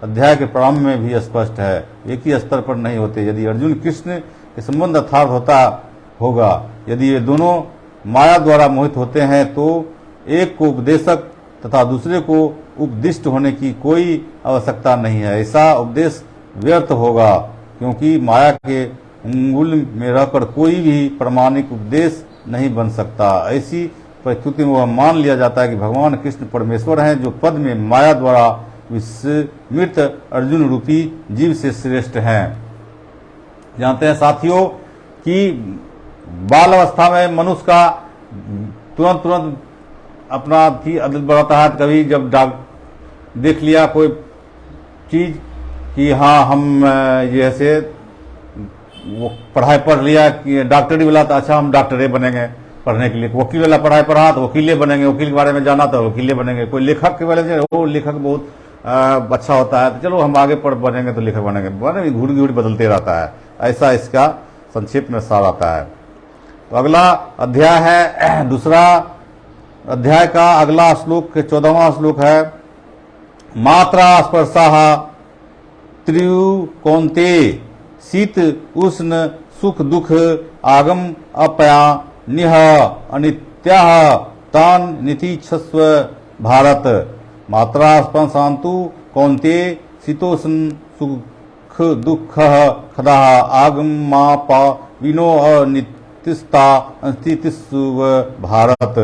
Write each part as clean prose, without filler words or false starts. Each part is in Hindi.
अध्याय के प्रारंभ में भी स्पष्ट है, एक ही स्तर पर नहीं होते। यदि अर्जुन कृष्ण के संबंध अर्थार्थ होता होगा, यदि ये दोनों माया द्वारा मोहित होते हैं, तो एक को उपदेशक तथा दूसरे को उपदिष्ट होने की कोई आवश्यकता नहीं है। ऐसा उपदेश व्यर्थ होगा, क्योंकि माया के अंगुल में रहकर कोई भी प्रामाणिक उपदेश नहीं बन सकता। ऐसी परिस्थिति में वह मान लिया जाता है कि भगवान कृष्ण परमेश्वर हैं, जो पद में माया द्वारा विस्मृत अर्जुन रूपी जीव से श्रेष्ठ हैं। जानते हैं साथियों कि बाल अवस्था में मनुष्य का तुरंत अपना आदत बढ़ाता है। कभी जब देख लिया कोई चीज कि हाँ हम ये ऐसे वो पढ़ाई पढ़ लिया कि डॉक्टरी वाला, तो अच्छा हम डॉक्टरे बनेंगे पढ़ने के लिए। वकील वाला पढ़ाई पढ़ा तो वकीले बनेंगे, वकील के बारे में जाना तो वकीले बनेंगे। कोई लेखक के बारे में, वो लेखक बहुत अच्छा होता है तो चलो हम आगे पढ़ बनेंगे तो लेखक बनेंगे, घूर घूर बदलते रहता है। ऐसा इसका संक्षेप में सार आता है। तो अगला अध्याय है, दूसरा अध्याय का अगला श्लोक 14वां श्लोक है, मात्रा स्पर्शाः त्रिकौन्ते शीत उष्ण सुख दुख आगम अपया निह अनित्याः तान नितीक्षस्व भारत। मात्रा स्पर्शान्तु कौन्ते शीतोष्ण सुख दुख खदाः आगमापा विनो अनित्यस्ता अस्तित्व भारत।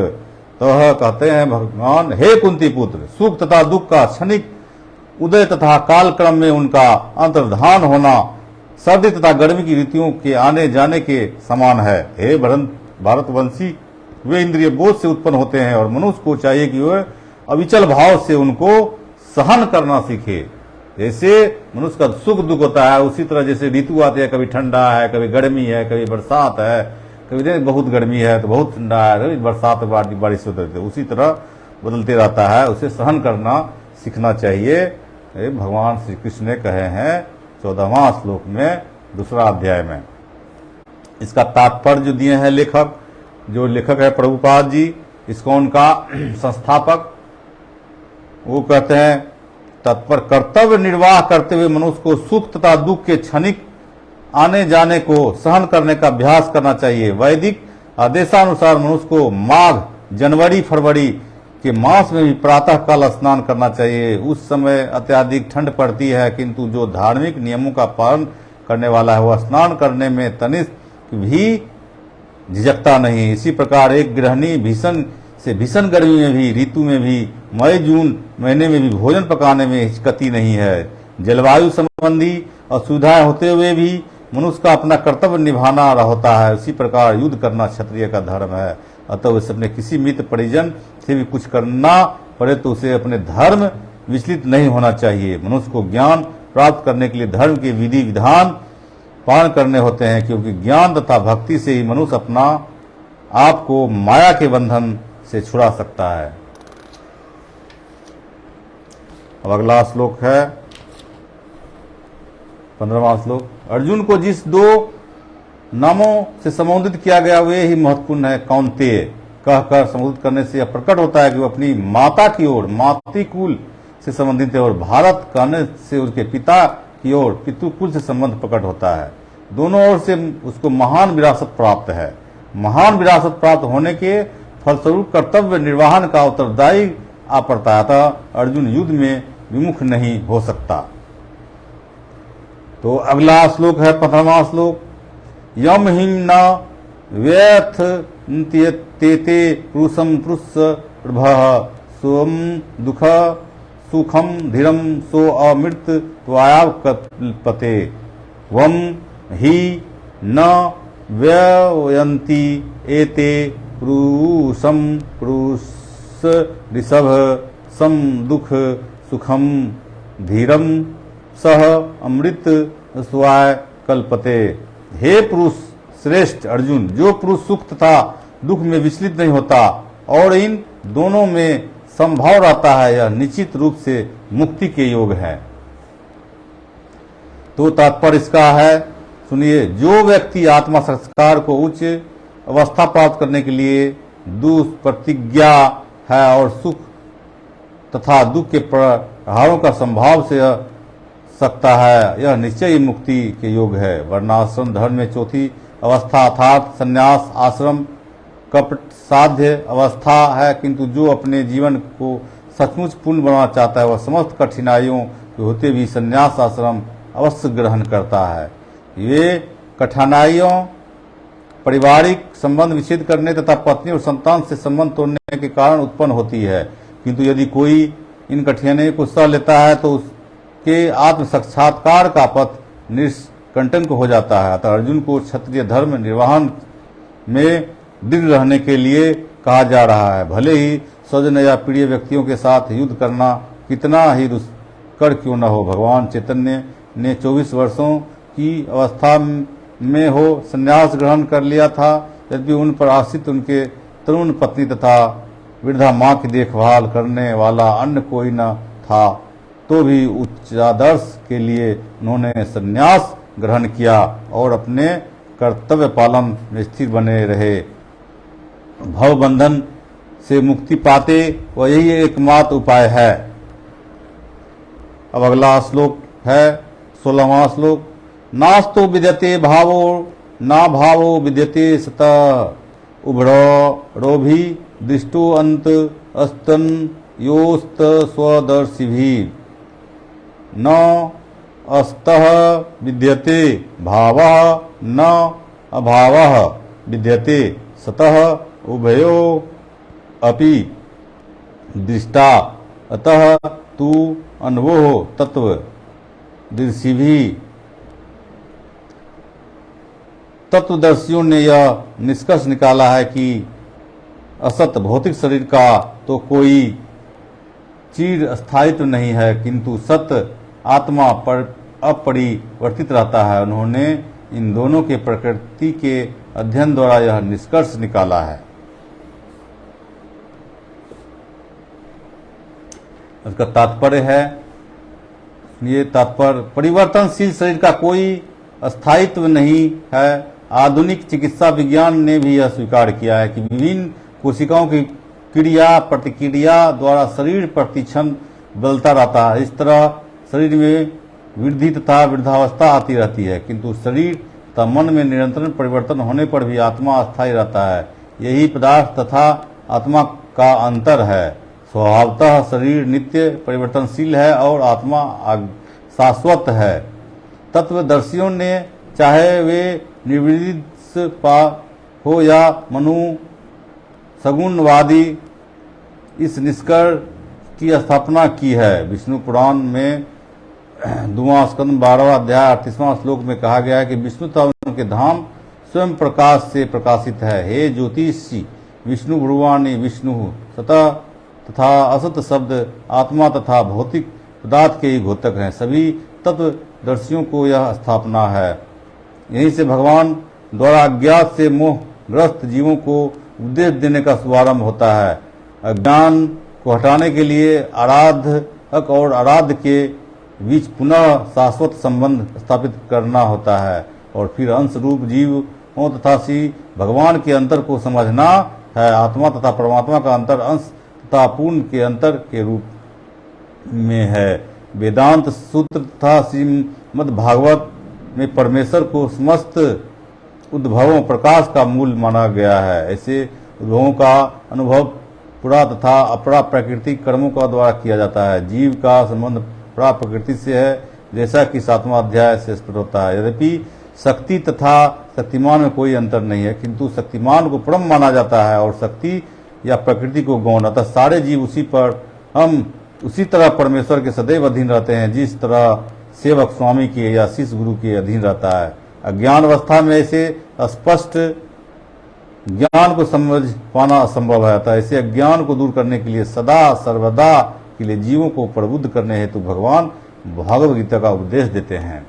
तो कहते हैं भगवान, हे कुंती पुत्र, सुख तथा दुख का क्षणिक उदय तथा कालक्रम में उनका अंतर्धान होना सर्दी तथा गर्मी की ऋतुओं के आने जाने के समान है। हे भारतवंशी, वे इंद्रिय बोध से उत्पन्न होते हैं और मनुष्य को चाहिए कि वह अविचल भाव से उनको सहन करना सीखे। जैसे मनुष्य का सुख दुख होता है, उसी तरह जैसे ऋतु आते हैं, कभी ठंडा है, कभी गर्मी है, कभी बरसात है, कभी बहुत गर्मी है तो बहुत ठंडा है, कभी बरसात बारिश होती है, उसी तरह बदलते रहता है। उसे सहन करना सीखना चाहिए। भगवान श्री कृष्ण ने कहे हैं 14वां श्लोक में, दूसरा अध्याय में। इसका तात्पर्य जो दिए हैं लेखक, जो लेखक है प्रभुपाद जी, इस्कॉन का संस्थापक, वो कहते हैं तत्पर कर्तव्य निर्वाह करते हुए मनुष्य को सुख तथा दुख के क्षणिक आने जाने को सहन करने का अभ्यास करना चाहिए। वैदिक आदेशानुसार मनुष्य को माघ जनवरी फरवरी के मास में भी प्रातः काल स्नान करना चाहिए। उस समय अत्यधिक ठंड पड़ती है, किंतु जो धार्मिक नियमों का पालन करने वाला है वह स्नान करने में तनिष्क भी झिझकता नहीं। इसी प्रकार एक गृहिणी भीषण से भीषण गर्मी में भी, ऋतु में भी, मई जून महीने में भी भोजन पकाने में हिचकती नहीं है। जलवायु संबंधी असुविधाएं होते हुए भी मनुष्य का अपना कर्तव्य निभाना होता है। उसी प्रकार युद्ध करना क्षत्रिय का धर्म है। अतः उसे अपने किसी मित्र परिजन से भी कुछ करना पड़े तो उसे अपने धर्म विचलित नहीं होना चाहिए। मनुष्य को ज्ञान प्राप्त करने के लिए धर्म के विधि विधान पालन करने होते हैं, क्योंकि ज्ञान तथा भक्ति से ही मनुष्य अपना आप को माया के बंधन से छुड़ा सकता है। अब अगला श्लोक है 15वां श्लोक। अर्जुन को जिस दो नामों से संबोधित किया गया वे ही महत्वपूर्ण है। कौन्तेय कहकर संबोधित करने से यह प्रकट होता है कि वो अपनी माता की ओर मातृकुल से संबंधित है, और भारत कहने से उसके पिता की ओर पितृकुल से संबंध प्रकट होता है। दोनों ओर से उसको महान विरासत प्राप्त है। महान विरासत प्राप्त होने के फलस्वरूप कर्तव्य निर्वहन का उत्तरदायी आ पड़ता है। अतः अर्जुन युद्ध में विमुख नहीं हो सकता। तो अगला श्लोक है 15वां श्लोक। यम हिम न व्यथ तेते पुरुषम पुरुष प्रभः सोम दुख सुखम धीरम सो अमृत त्वायाव कल्पते। वम ही न व्ययन्ति एते पुरुषम पुरुष ऋषभ सम दुख सुखम धीरम सह अमृत स्वाय कल्पते। हे पुरुष श्रेष्ठ अर्जुन, जो पुरुष सुख तथा दुख में विचलित नहीं होता और इन दोनों में संभाव रहता है, यह निश्चित रूप से मुक्ति के योग है। तो तात्पर्य इसका है, सुनिए, जो व्यक्ति आत्मा संस्कार को उच्च अवस्था प्राप्त करने के लिए दुष्प्रतिज्ञा है और सुख तथा दुख के प्रभावों का संभाव से सकता है, यह निश्चय ही मुक्ति के योग है। वर्णाश्रम धर्म में चौथी अवस्था अर्थात संन्यास आश्रम कपट साध्य अवस्था है, किंतु जो अपने जीवन को सचमुच पूर्ण बनाना चाहता है वह समस्त कठिनाइयों के होते भी संन्यास आश्रम अवश्य ग्रहण करता है। ये कठिनाइयों पारिवारिक संबंध विच्छेद करने तथा पत्नी और संतान से संबंध तोड़ने के कारण उत्पन्न होती है, किंतु यदि कोई इन कठिनाइयों को सह लेता है तो उसके आत्म साक्षात्कार का पथ निष्कंटक हो जाता है। अतः अर्जुन को क्षत्रिय धर्म निर्वहन में दृढ़ रहने के लिए कहा जा रहा है। भले ही स्वजन या प्रिय व्यक्तियों के साथ युद्ध करना कितना ही दुष्कर क्यों न हो, भगवान चैतन्य ने 24 वर्षों की अवस्था में हो संन्यास ग्रहण कर लिया था। यद्यपि उन पर आश्रित उनके तरुण पत्नी तथा वृद्धा माँ की देखभाल करने वाला अन्य कोई न था, तो भी उच्चादर्श के लिए उन्होंने संन्यास ग्रहण किया और अपने कर्तव्य पालन में स्थिर बने रहे। भव बंधन से मुक्ति पाते वह यही एकमात्र उपाय है। अब अगला श्लोक है 16वां श्लोक। नास्तो विद्यते भावो ना भावो विद्यते सतः उभरोभी दृष्टो अंत अस्तन योस्त स्वदर्शिभी न अस्तः विद्यते भावः न अभावः विद्यते सतः उभयो अपि दृष्टा अतः तू अनुभव तत्व दृशिभी। तत्वदर्शियों ने यह निष्कर्ष निकाला है कि असत भौतिक शरीर का तो कोई चिर स्थायित्व नहीं है, किंतु सत आत्मा पर अपरिवर्तित रहता है। उन्होंने इन दोनों के प्रकृति के अध्ययन द्वारा यह निष्कर्ष निकाला है। इसका तात्पर्य है, ये तात्पर्य परिवर्तनशील शरीर का कोई स्थायित्व नहीं है। आधुनिक चिकित्सा विज्ञान ने भी यह स्वीकार किया है कि विभिन्न कोशिकाओं की क्रिया प्रतिक्रिया द्वारा शरीर प्रतिक्षण बदलता रहता है। इस तरह शरीर में वृद्धि तथा वृद्धावस्था आती रहती है, किंतु शरीर तथा मन में निरंतर परिवर्तन होने पर भी आत्मा अस्थायी रहता है। यही पदार्थ तथा आत्मा का अंतर है। स्वभावतः शरीर नित्य परिवर्तनशील है और आत्मा शाश्वत है। तत्वदर्शियों ने चाहे वे निर्विदिशपा हो या मनु सगुणवादी इस निष्कर्ष की स्थापना की है। विष्णु पुराण में 2वां स्कंद 12वां अध्याय 38वां श्लोक में कहा गया है कि विष्णु तथा उनके धाम स्वयं प्रकाश से प्रकाशित है। हे ज्योतिषी विष्णु भगवानी विष्णु सतः तथा असत शब्द आत्मा तथा भौतिक पदार्थ के ही घोतक हैं। सभी तत्वदर्शियों को यह स्थापना है। यहीं से भगवान द्वारा अज्ञात से मोहग्रस्त जीवों को उपदेश देने का शुभारंभ होता है। अज्ञान को हटाने के लिए आराधक और आराध्य के बीच पुनः शाश्वत संबंध स्थापित करना होता है और फिर अंश रूप जीवों तथा श्री भगवान के अंतर को समझना है। आत्मा तथा परमात्मा का अंतर अंश तथा पूर्ण के अंतर के रूप में है। वेदांत सूत्र तथा श्रीमद् भागवत में परमेश्वर को समस्त उद्भवों प्रकाश का मूल माना गया है। ऐसे उद्भवों का अनुभव पुरा तथा अपरा प्राकृतिक कर्मों का द्वारा किया जाता है। जीव का संबंध परा प्रकृति से है, जैसा कि 7वां अध्याय से स्पष्ट होता है। यद्यपि शक्ति तथा शक्तिमान में कोई अंतर नहीं है, किंतु शक्तिमान को परम माना जाता है और शक्ति या प्रकृति को गौण। अतः सारे जीव उसी पर हम उसी तरह परमेश्वर के सदैव अधीन रहते हैं, जिस तरह सेवक स्वामी के या शिष्य गुरु के अधीन रहता है। अज्ञान अवस्था में ऐसे स्पष्ट ज्ञान को समझ पाना असंभव है। अतः ऐसे अज्ञान को दूर करने के लिए सदा सर्वदा के लिए जीवों को प्रबुद्ध करने हेतु भगवान भागवत गीता का उपदेश देते हैं।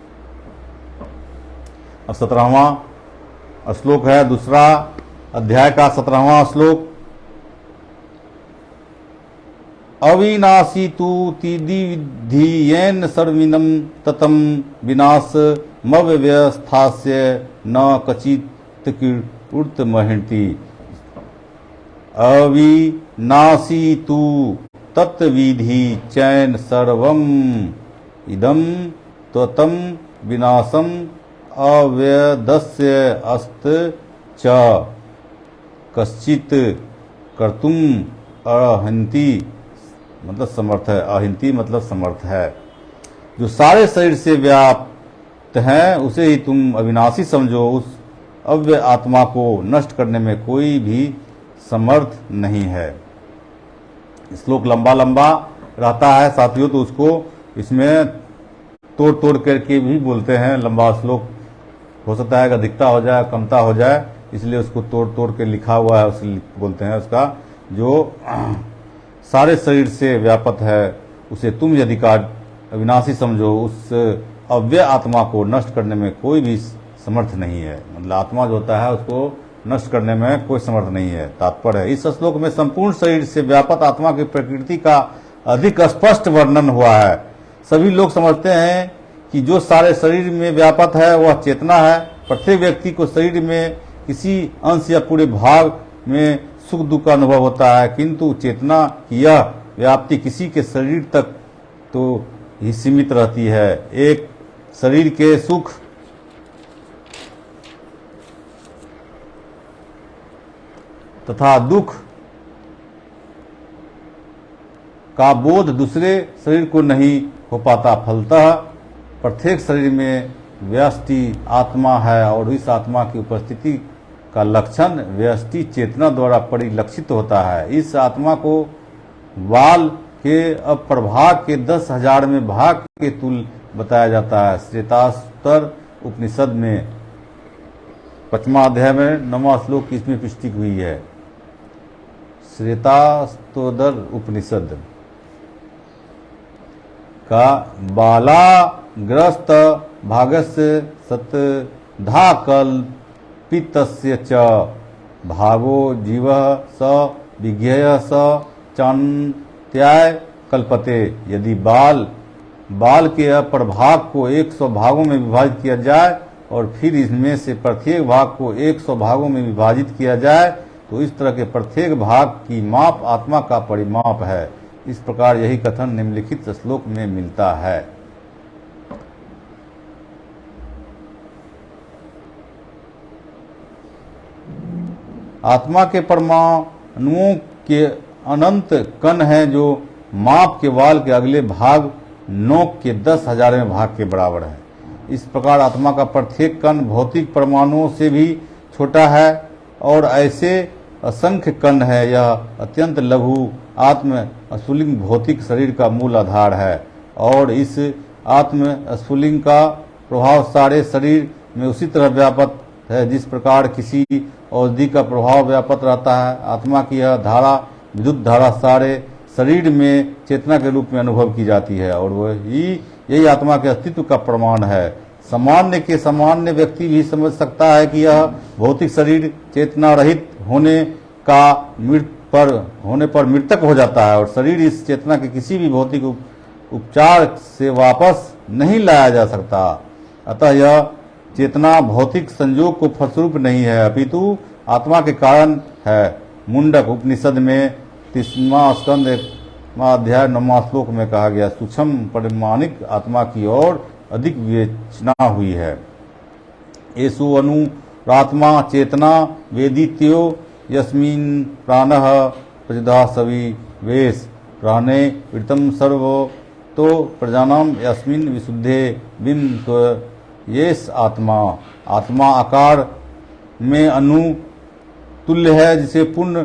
अब 17वां श्लोक है, दूसरा अध्याय का 17वां श्लोक। अविनाशी तु तीदि विद्धि येन सर्विनम ततम विनाश मव्यवस्थास्य न कचित कीर्त महंति। अविनाशी तु तत्विधि चैन सर्वम इदम त्वतं विनाशम अव्यदस्य अस्त च कश्चित कर्तुम अहंति मतलब समर्थ है, अहिंति मतलब समर्थ है। जो सारे शरीर से व्याप्त है उसे ही तुम अविनाशी समझो, उस अव्यय आत्मा को नष्ट करने में कोई भी समर्थ नहीं है। श्लोक लंबा लंबा रहता है साथियों, तो उसको इसमें तोड़ तोड़ करके भी बोलते हैं। लंबा श्लोक हो सकता है अधिकता हो जाए, कमता हो जाए, इसलिए उसको तोड़ तोड़ के लिखा हुआ है, उसे बोलते हैं उसका जो सारे शरीर से व्यापक है उसे तुम यदि अविनाशी समझो, उस अव्यय आत्मा को नष्ट करने में कोई भी समर्थ नहीं है। मतलब आत्मा जो होता है उसको नष्ट करने में कोई समर्थ नहीं है, तात्पर्य है। इस श्लोक में संपूर्ण शरीर से व्यापक आत्मा की प्रकृति का अधिक स्पष्ट वर्णन हुआ है। सभी लोग समझते हैं कि जो सारे शरीर में व्यापक है वह चेतना है। प्रत्येक व्यक्ति को शरीर में किसी अंश या पूरे भाग में सुख दुख का अनुभव होता है, किंतु चेतना की यह व्याप्ति किसी के शरीर तक तो ही सीमित रहती है। एक शरीर के सुख तथा दुख का बोध दूसरे शरीर को नहीं हो पाता। फलतः प्रत्येक शरीर में व्यष्टि आत्मा है और इस आत्मा की उपस्थिति का लक्षण व्यष्टि चेतना द्वारा परिलक्षित होता है। इस आत्मा को बाल के अप्रभाग के 10,000 में भाग के तुल्य बताया जाता है। श्वेतास्तर उपनिषद में 5वां अध्याय में 9वां श्लोक की इसमें पुष्टि हुई है। श्वेतास्तोदर उपनिषद का बालाग्रस्त भागस्य सतधाकल्पितस्य च भागो जीवः स विज्ञेयः स चान्त्याय कल्पते। यदि बाल के अपर भाग को 100 भागों में विभाजित किया जाए और फिर इसमें से प्रत्येक भाग को 100 भागों में विभाजित किया जाए तो इस तरह के प्रत्येक भाग की माप आत्मा का परिमाप है। इस प्रकार यही कथन निम्नलिखित श्लोक में मिलता है। आत्मा के परमाणुओं के अनंत कण हैं जो माप के वाल के अगले भाग नोक के 10,000वें भाग के बराबर है। इस प्रकार आत्मा का प्रत्येक कण भौतिक परमाणुओं से भी छोटा है और ऐसे असंख्य कण है। यह अत्यंत लघु आत्म स्फुलिंग भौतिक शरीर का मूल आधार है और इस आत्म स्फुलिंग का प्रभाव सारे शरीर में उसी तरह व्यापक है जिस प्रकार किसी औषधि का प्रभाव व्यापक रहता है। आत्मा की यह धारा विद्युत धारा सारे शरीर में चेतना के रूप में अनुभव की जाती है और यही आत्मा के अस्तित्व का प्रमाण है। सामान्य व्यक्ति भी समझ सकता है कि यह भौतिक शरीर चेतना रहित होने पर मृतक हो जाता है और शरीर इस चेतना के किसी भी भौतिक उपचार से वापस नहीं लाया जा सकता। अतः यह चेतना भौतिक संयोग को फलस्वरूप नहीं है अपितु आत्मा के कारण है। मुंडक उपनिषद में 30वां स्कंद 1वां अध्याय 9वां श्लोक में कहा गया सूक्ष्म परिमाणिक आत्मा की ओर अधिक विवेचना हुई है। एषु अनुरात्मा चेतना वेदित्यो यस्मिन् प्राणः प्रजदा सवि वेश प्राणे वृतम सर्वो तो प्रजानाम यस्मिन् विशुद्धे बिम तो येष आत्मा आकार में अणु तुल्य है जिसे पूर्ण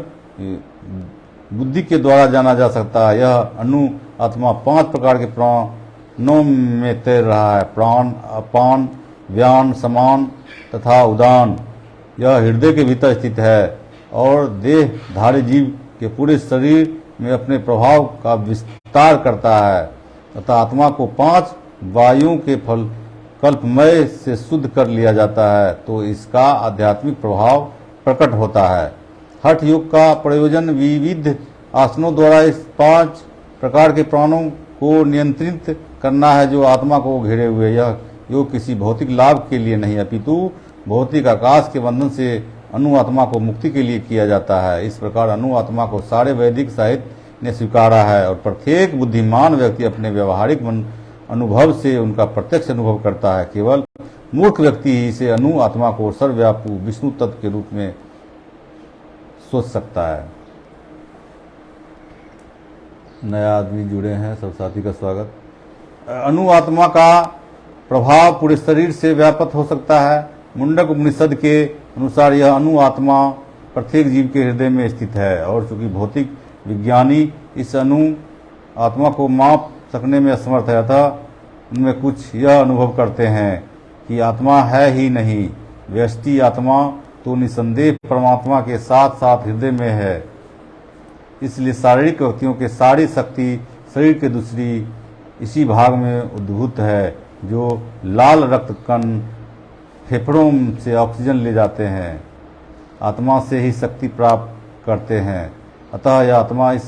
बुद्धि के द्वारा जाना जा सकता है। यह अणु आत्मा 5 प्रकार के प्राणों में तैर रहा है। प्राण, अपान, व्यान, समान तथा उदान। यह हृदय के भीतर स्थित है और देहधारी जीव के पूरे शरीर में अपने प्रभाव का विस्तार करता है तथा आत्मा को 5 वायुओं के फल कल्पमय से शुद्ध कर लिया जाता है तो इसका आध्यात्मिक प्रभाव प्रकट होता है। हठ योग का प्रयोजन विविध आसनों द्वारा इस 5 प्रकार के प्राणों को नियंत्रित करना है जो आत्मा को घेरे हुए। यह योग किसी भौतिक लाभ के लिए नहीं अपितु भौतिक आकाश के बंधन से अनु आत्मा को मुक्ति के लिए किया जाता है। इस प्रकार अनु आत्मा को सारे वैदिक साहित्य ने स्वीकारा है और प्रत्येक बुद्धिमान व्यक्ति अपने व्यवहारिक अनुभव से उनका प्रत्यक्ष अनुभव करता है। केवल मूर्ख व्यक्ति ही इसे अनु आत्मा को सर्वव्यापी विष्णु तत्व के रूप में सोच सकता है। नया आदमी जुड़े हैं, सब साथी का स्वागत। अनु आत्मा का प्रभाव पूरे शरीर से व्याप्त हो सकता है। मुंडक उपनिषद के अनुसार यह अनु आत्मा प्रत्येक जीव के हृदय में स्थित है, और चूंकि भौतिक विज्ञानी इस अनु आत्मा को माप सकने में असमर्थ है, अतः उनमें कुछ यह अनुभव करते हैं कि आत्मा है ही नहीं। व्यष्टि आत्मा तो निसंदेह परमात्मा के साथ साथ हृदय में है। इसलिए शारीरिक व्यक्तियों के सारी शक्ति शरीर के दूसरी इसी भाग में उद्भूत है, जो लाल रक्त कण फेफड़ों से ऑक्सीजन ले जाते हैं, आत्मा से ही शक्ति प्राप्त करते हैं। अतः यह आत्मा इस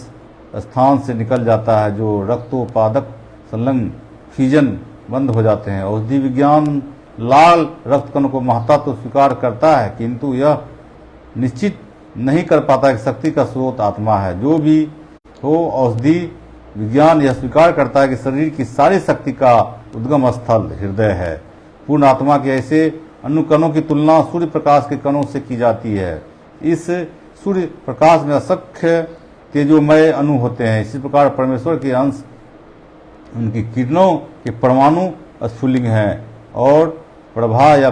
स्थान से निकल जाता है जो रक्तोत्पादक संलग्न फीजन बंद हो जाते हैं। औषधि विज्ञान लाल रक्त कण को महत्ता तो स्वीकार करता है, किंतु यह निश्चित नहीं कर पाता कि शक्ति का स्रोत आत्मा है। जो भी हो, औषधि विज्ञान यह स्वीकार करता है कि शरीर की सारी शक्ति का उद्गम स्थल हृदय है। पूर्ण आत्मा के ऐसे अनुकणों की तुलना सूर्य प्रकाश के कणों से की जाती है। इस सूर्य प्रकाश में असंख्य तेजोमय अणु होते हैं। इसी प्रकार परमेश्वर के अंश उनकी किरणों के परमाणु स्फुलिंग हैं और प्रभा या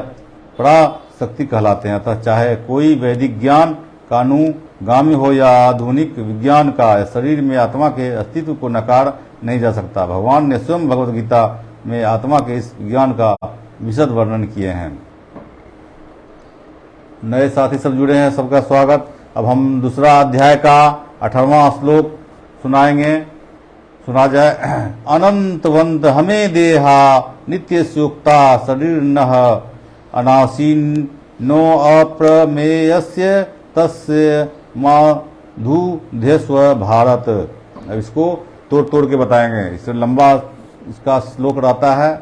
पराशक्ति कहलाते हैं। अतः चाहे कोई वैदिक ज्ञान का अनुगामी हो या आधुनिक विज्ञान का, शरीर में आत्मा के अस्तित्व को नकार नहीं जा सकता। भगवान ने स्वयं भगवद गीता में आत्मा के इस विज्ञान का विशद वर्णन किए हैं। नए साथी सब जुड़े हैं, सबका स्वागत। अब हम दूसरा अध्याय का 18वां श्लोक सुनाएंगे। सुना जाए। अनंतवंत हमें देहा नित्य सुक्ता शरीर नह अनासीन नो अप्रमेयस्य तस्य माधुध्यस्व भारत। अब इसको तोड़ तोड़ के बताएंगे। इससे लंबा इसका श्लोक रहता है,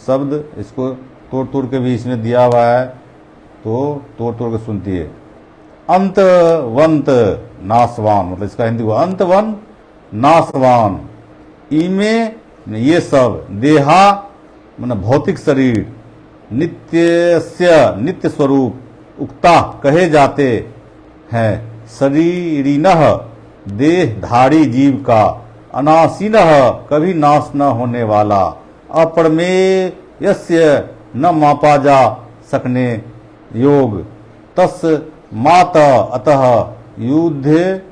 शब्द इसको तोड़ तोड़ के भी इसमें दिया हुआ है, तो तोड़ तोड़ के सुनती है। अंतवंत नासवान, मतलब इसका हिंदी हुआ अंतवंत नासवान। इमे ये सब देहा मतलब भौतिक शरीर, नित्यस्य नित्य स्वरूप उक्ता कहे जाते हैं। शरीरिनः देहधारी जीव का, अनासीनः कभी नाश न होने वाला, अप्रमेयस्य न मापा जा सकने योग, तस् मात अतः युद्ध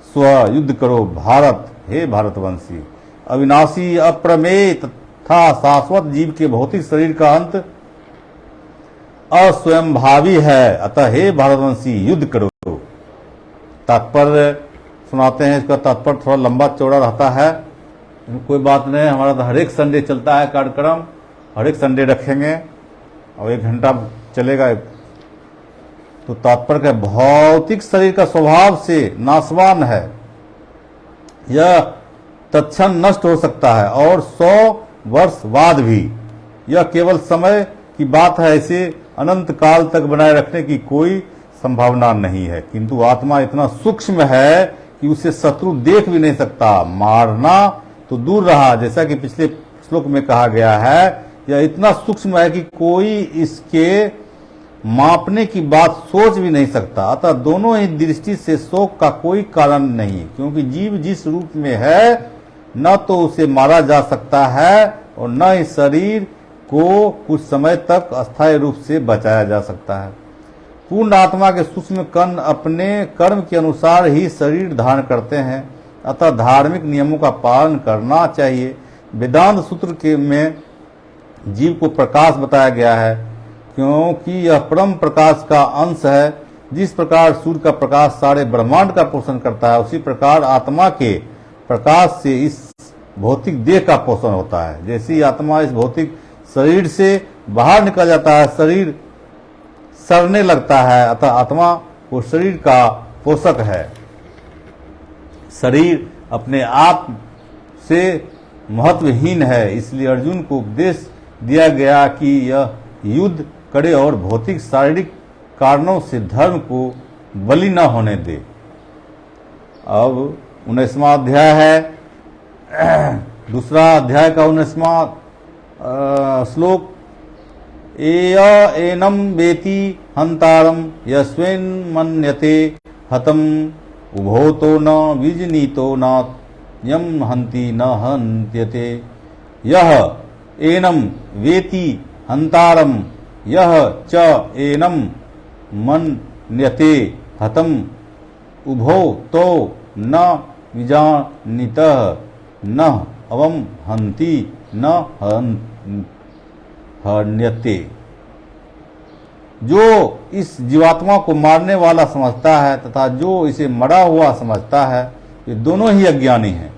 स्व युद्ध करो भारत, हे भारतवंशी। अविनाशी अप्रमेय तथा शाश्वत जीव के भौतिक शरीर का अंत अस्वयंभावी है, अतः हे भारतवंशी युद्ध करो। तात्पर्य सुनाते हैं। इसका तात्पर्य थोड़ा लंबा चौड़ा रहता है, कोई बात नहीं। हमारा तो हर एक संडे चलता है कार्यक्रम, हर एक संडे रखेंगे और 1 घंटा चलेगा। तो तात्पर्य का भौतिक शरीर का स्वभाव से नाशवान है, यह तत्क्षण नष्ट हो सकता है और 100 वर्ष बाद भी। यह केवल समय की बात है, इसे अनंत काल तक बनाए रखने की कोई संभावना नहीं है। किंतु आत्मा इतना सूक्ष्म है कि उसे शत्रु देख भी नहीं सकता, मारना तो दूर रहा। जैसा कि पिछले श्लोक में कहा गया है, यह इतना सूक्ष्म है कि कोई इसके मापने की बात सोच भी नहीं सकता। अतः दोनों ही दृष्टि से शोक का कोई कारण नहीं, क्योंकि जीव जिस रूप में है न तो उसे मारा जा सकता है और न ही शरीर को कुछ समय तक अस्थायी रूप से बचाया जा सकता है। पूर्ण आत्मा के सूक्ष्म कण अपने कर्म के अनुसार ही शरीर धारण करते हैं, अतः धार्मिक नियमों का पालन करना चाहिए। वेदांत सूत्र के में जीव को प्रकाश बताया गया है, क्योंकि यह परम प्रकाश का अंश है। जिस प्रकार सूर्य का प्रकाश सारे ब्रह्मांड का पोषण करता है, उसी प्रकार आत्मा के प्रकाश से इस भौतिक देह का पोषण होता है। जैसे ही आत्मा इस भौतिक शरीर से बाहर निकल जाता है, शरीर सड़ने लगता है, अतः आत्मा वो शरीर का पोषक है। शरीर अपने आप से महत्वहीन है, इसलिए अर्जुन को उपदेश दिया गया कि यह युद्ध करे और भौतिक शारीरिक कारणों से धर्म को बलि न होने दे। अब 19वां अध्याय है। दूसरा अध्याय का 19वां श्लोक, एय एनम वेति हंतारम यस्वेन मन्यते हतम उभो तो न विजनीतो न यम हंति न हन्त्यते। यह एनम वेति हंतारम यह च एनम मन्यते हतम उभो तो न विजानीतः न अवम हन्ति न हन्यते। जो इस जीवात्मा को मारने वाला समझता है तथा जो इसे मरा हुआ समझता है, ये दोनों ही अज्ञानी हैं।